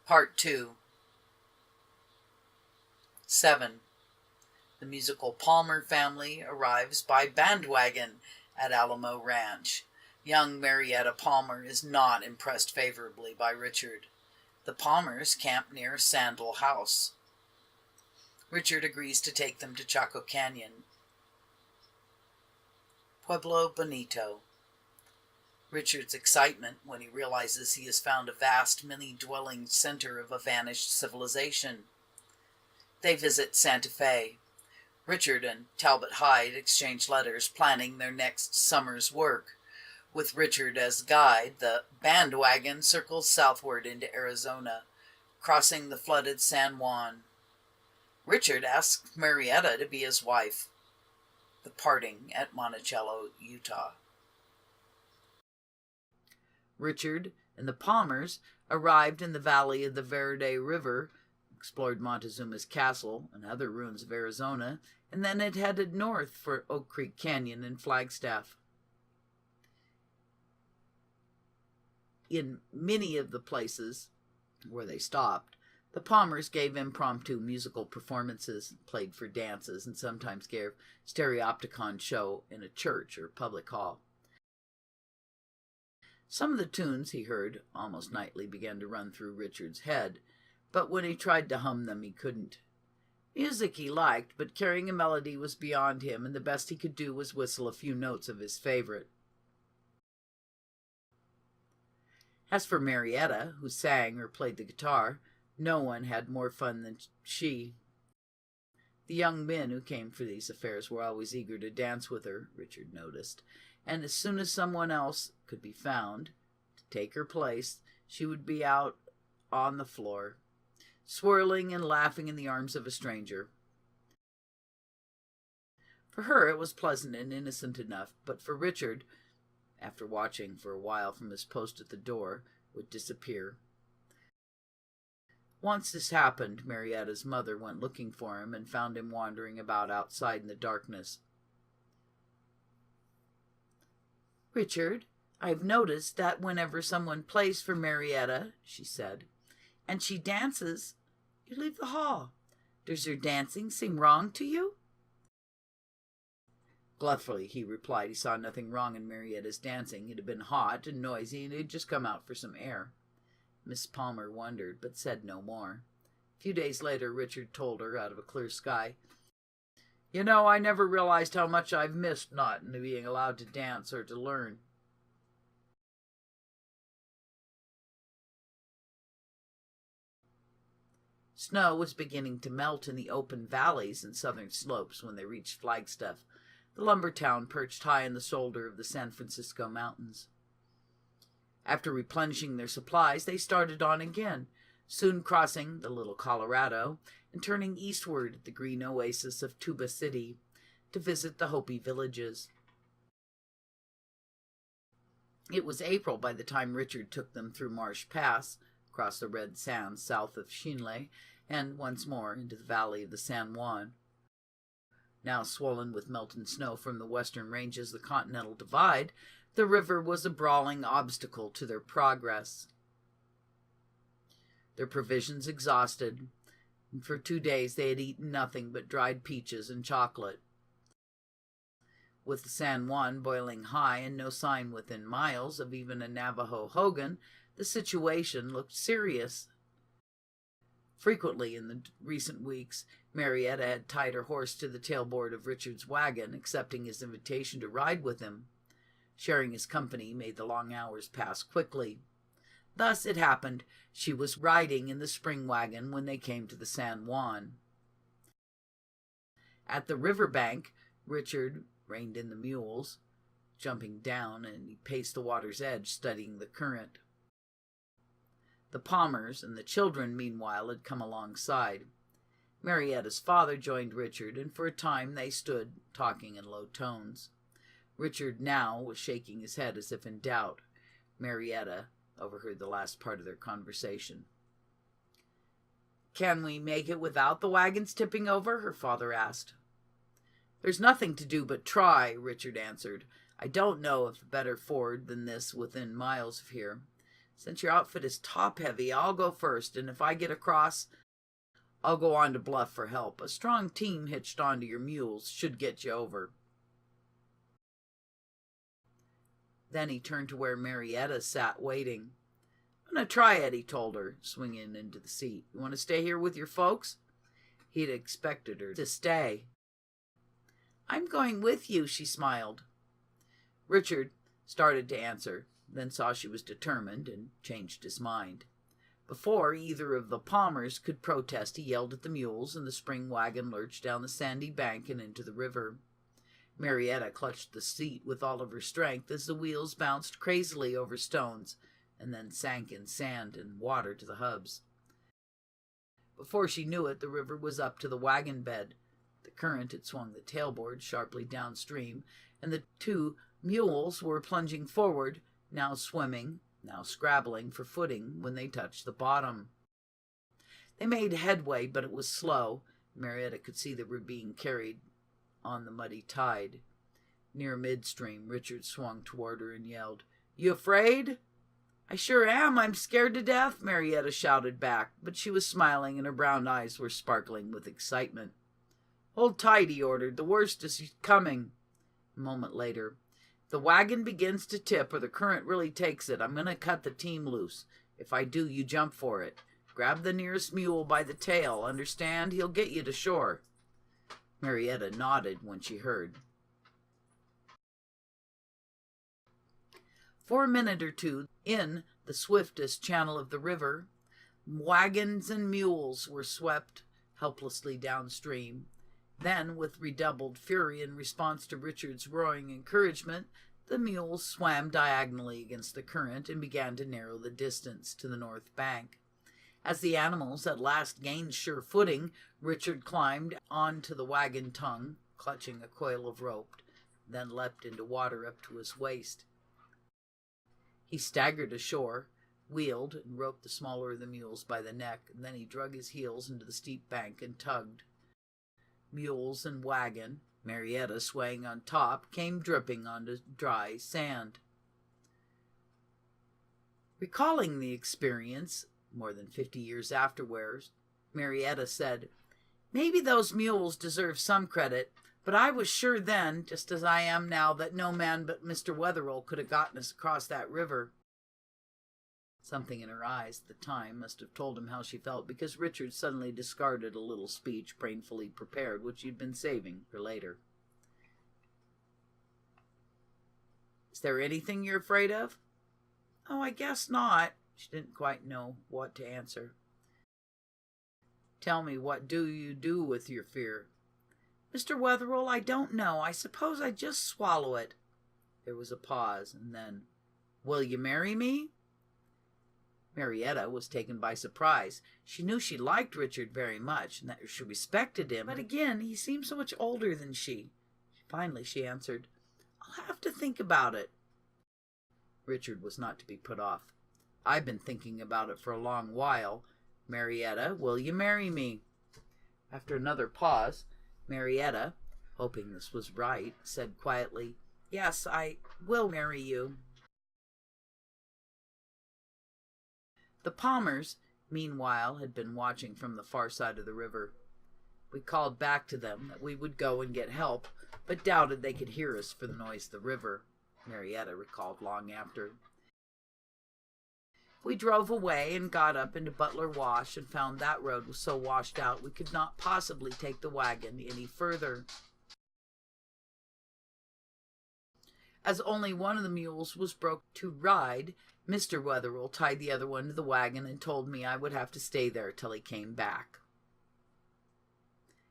Part 2. 7. The musical Palmer family arrives by bandwagon at Alamo Ranch. Young Marietta Palmer is not impressed favorably by Richard. The Palmers camp near Sandal House. Richard agrees to take them to Chaco Canyon. Pueblo Bonito. Richard's excitement when he realizes he has found a vast, many-dwelling center of a vanished civilization. They visit Santa Fe. Richard and Talbot Hyde exchange letters planning their next summer's work. With Richard as guide, the bandwagon circles southward into Arizona, crossing the flooded San Juan. Richard asks Marietta to be his wife. The parting at Monticello, Utah. Richard and the Palmers arrived in the valley of the Verde River, explored Montezuma's castle and other ruins of Arizona, and then had headed north for Oak Creek Canyon and Flagstaff. In many of the places where they stopped, the Palmers gave impromptu musical performances, played for dances, and sometimes gave stereopticon show in a church or public hall. Some of the tunes he heard almost nightly began to run through Richard's head, but when he tried to hum them, he couldn't. Music he liked, but carrying a melody was beyond him, and the best he could do was whistle a few notes of his favorite. As for Marietta, who sang or played the guitar, no one had more fun than she. The young men who came for these affairs were always eager to dance with her, Richard noticed, and as soon as someone else could be found to take her place, she would be out on the floor, swirling and laughing in the arms of a stranger. For her it was pleasant and innocent enough, but for Richard, after watching for a while from his post at the door, would disappear. Once this happened, Marietta's mother went looking for him and found him wandering about outside in the darkness. "Richard, I've noticed that whenever someone plays for Marietta," she said, "and she dances, you leave the hall. Does her dancing seem wrong to you?" Bluffly, he replied he saw nothing wrong in Marietta's dancing. It had been hot and noisy, and he had just come out for some air. Miss Palmer wondered, but said no more. A few days later, Richard told her, out of a clear sky, "You know, I never realized how much I've missed not being allowed to dance or to learn." Snow was beginning to melt in the open valleys and southern slopes when they reached Flagstaff, the lumber town perched high on the shoulder of the San Francisco Mountains. After replenishing their supplies, they started on again, soon crossing the Little Colorado and turning eastward at the green oasis of Tuba City to visit the Hopi villages. It was April by the time Richard took them through Marsh Pass, across the red sands south of Chinle, and once more into the valley of the San Juan. Now swollen with melted snow from the western ranges of the Continental Divide, the river was a brawling obstacle to their progress. Their provisions exhausted, and for 2 days they had eaten nothing but dried peaches and chocolate. With the San Juan boiling high and no sign within miles of even a Navajo hogan, the situation looked serious. Frequently in the recent weeks, Marietta had tied her horse to the tailboard of Richard's wagon, accepting his invitation to ride with him. Sharing his company made the long hours pass quickly. Thus it happened she was riding in the spring wagon when they came to the San Juan. At the river bank, Richard reined in the mules, jumping down, and he paced the water's edge, studying the current. The Palmers and the children, meanwhile, had come alongside. Marietta's father joined Richard, and for a time they stood talking in low tones. Richard now was shaking his head as if in doubt. Marietta overheard the last part of their conversation. "Can we make it without the wagons tipping over?" her father asked. "There's nothing to do but try," Richard answered. "I don't know of a better ford than this within miles of here. Since your outfit is top-heavy, I'll go first, and if I get across, I'll go on to Bluff for help. A strong team hitched onto your mules should get you over." Then he turned to where Marietta sat waiting. "I'm going to try it," he told her, swinging into the seat. "You want to stay here with your folks?" He'd expected her to stay. "I'm going with you," she smiled. Richard started to answer, then saw she was determined and changed his mind. Before either of the Palmers could protest, he yelled at the mules, and the spring wagon lurched down the sandy bank and into the river. Marietta clutched the seat with all of her strength as the wheels bounced crazily over stones and then sank in sand and water to the hubs. Before she knew it, the river was up to the wagon bed. The current had swung the tailboard sharply downstream, and the two mules were plunging forward, now swimming, now scrabbling for footing when they touched the bottom. They made headway, but it was slow. Marietta could see they were being carried on the muddy tide. Near midstream, Richard swung toward her and yelled, "You afraid?" "I sure am. I'm scared to death," Marietta shouted back, but she was smiling and her brown eyes were sparkling with excitement. "Hold tight," he ordered. "The worst is coming." A moment later, "If the wagon begins to tip or the current really takes it, I'm going to cut the team loose. If I do, you jump for it. Grab the nearest mule by the tail. Understand? He'll get you to shore." Marietta nodded when she heard. For a minute or two, in the swiftest channel of the river, wagons and mules were swept helplessly downstream. Then, with redoubled fury in response to Richard's roaring encouragement, the mules swam diagonally against the current and began to narrow the distance to the north bank. As the animals at last gained sure footing, Richard climbed onto the wagon tongue, clutching a coil of rope, then leapt into water up to his waist. He staggered ashore, wheeled, and roped the smaller of the mules by the neck, and then he drug his heels into the steep bank and tugged. Mules and wagon, Marietta swaying on top, came dripping onto dry sand. Recalling the experience, more than 50 years afterwards, Marietta said, "Maybe those mules deserve some credit, but I was sure then, just as I am now, that no man but Mr. Wetherill could have gotten us across that river." Something in her eyes at the time must have told him how she felt, because Richard suddenly discarded a little speech painfully prepared, which he'd been saving for later. "Is there anything you're afraid of?" "Oh, I guess not." She didn't quite know what to answer. "Tell me, what do you do with your fear?" "Mr. Wetherill, I don't know. I suppose I just swallow it." There was a pause, and then, "Will you marry me?" Marietta was taken by surprise. She knew she liked Richard very much, and that she respected him, but again, he seemed so much older than she. Finally, she answered, "I'll have to think about it." Richard was not to be put off. "I've been thinking about it for a long while. Marietta, will you marry me?" After another pause, Marietta, hoping this was right, said quietly, "Yes, I will marry you." The Palmers, meanwhile, had been watching from the far side of the river. We called back to them that we would go and get help, but doubted they could hear us for the noise of the river, Marietta recalled long after. We drove away and got up into Butler Wash and found that road was so washed out we could not possibly take the wagon any further. As only one of the mules was broke to ride, Mr. Wetherill tied the other one to the wagon and told me I would have to stay there till he came back.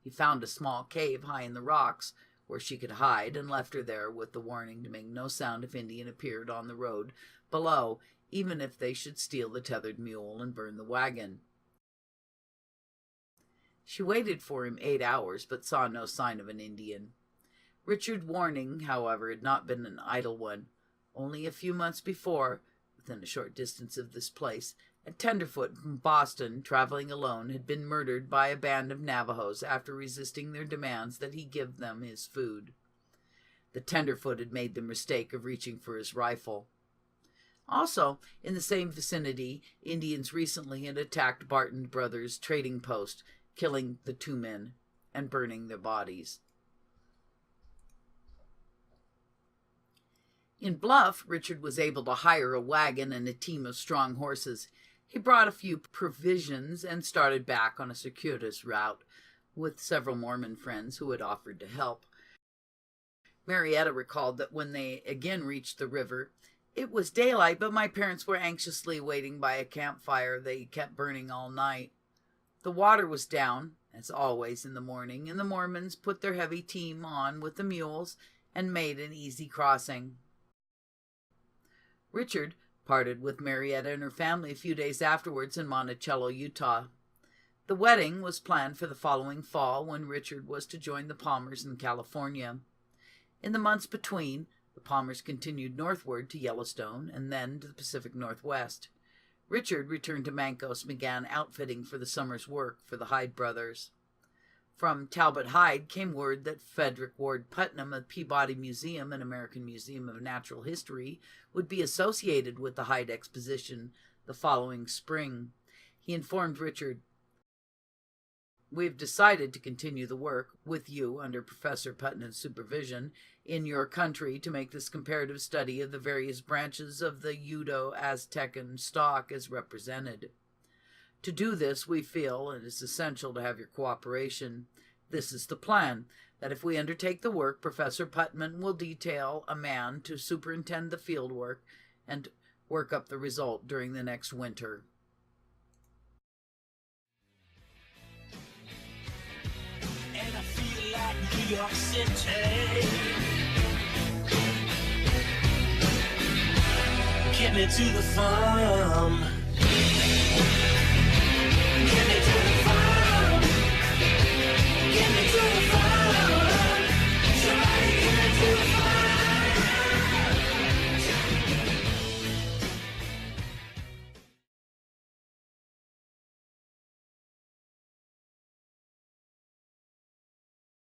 He found a small cave high in the rocks where she could hide and left her there with the warning to make no sound if Indian appeared on the road below, even if they should steal the tethered mule and burn the wagon. She waited for him 8 hours, but saw no sign of an Indian. Richard's warning, however, had not been an idle one. Only a few months before, within a short distance of this place, a tenderfoot from Boston, traveling alone, had been murdered by a band of Navajos after resisting their demands that he give them his food. The tenderfoot had made the mistake of reaching for his rifle. Also, in the same vicinity, Indians recently had attacked Barton Brothers' trading post, killing the 2 men and burning their bodies. In Bluff, Richard was able to hire a wagon and a team of strong horses. He brought a few provisions and started back on a circuitous route with several Mormon friends who had offered to help. Marietta recalled that when they again reached the river, it was daylight, but my parents were anxiously waiting by a campfire they kept burning all night. The water was down, as always in the morning, and the Mormons put their heavy team on with the mules and made an easy crossing. Richard parted with Marietta and her family a few days afterwards in Monticello, Utah. The wedding was planned for the following fall, when Richard was to join the Palmers in California. In the months between, the Palmers continued northward to Yellowstone and then to the Pacific Northwest. Richard returned to Mancos and began outfitting for the summer's work for the Hyde brothers. From Talbot Hyde came word that Frederick Ward Putnam of Peabody Museum and American Museum of Natural History would be associated with the Hyde Exposition the following spring. He informed Richard, "We have decided to continue the work with you under Professor Putnam's supervision in your country to make this comparative study of the various branches of the Udo-Aztecan stock as represented. To do this, we feel it is essential to have your cooperation. This is the plan, that if we undertake the work, Professor Putnam will detail a man to superintend the field work and work up the result during the next winter." And I feel like New York City. Get me to the farm.